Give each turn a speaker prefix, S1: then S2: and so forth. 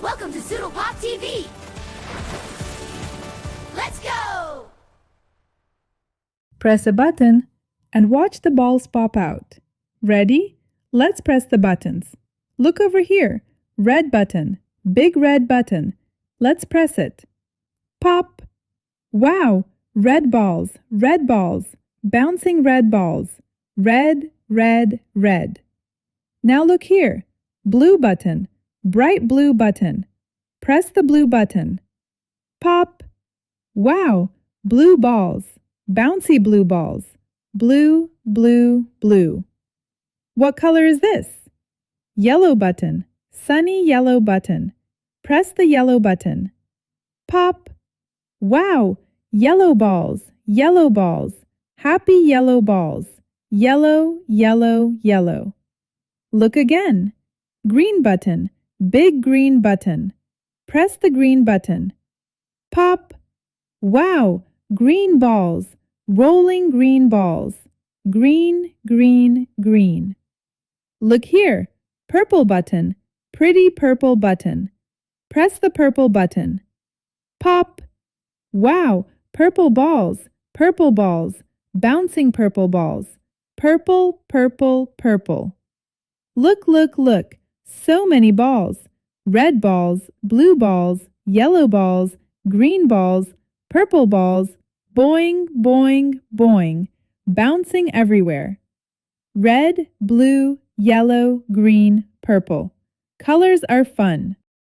S1: Welcome to Zoodle Pop TV! Let's go!
S2: Press a button and watch the balls pop out. Ready? Let's press the buttons. Look over here. Red button. Big red button. Let's press it. Pop! Wow! Red balls, red balls, bouncing red balls. Red, red, red. Now look here. Blue button. Bright blue button. Press the blue button. Pop! Wow! Blue balls. Bouncy blue balls. Blue, blue, blue. What color is this? Yellow button. Sunny yellow button. Press the yellow button. Pop! Wow! Yellow balls. Yellow balls. Happy yellow balls. Yellow, yellow, yellow. Look again. Green button. Big green button. Press the green button. Pop! Wow! Green balls. Rolling green balls. Green, green, green. Look here. Purple button. Pretty purple button. Press the purple button. Pop! Wow! Purple balls. Purple balls. Bouncing purple balls. Purple, purple, purple. Look, look, look. So many balls. Red balls, blue balls, yellow balls, green balls, purple balls, boing, boing, boing, bouncing everywhere. Red, blue, yellow, green, purple. Colors are fun.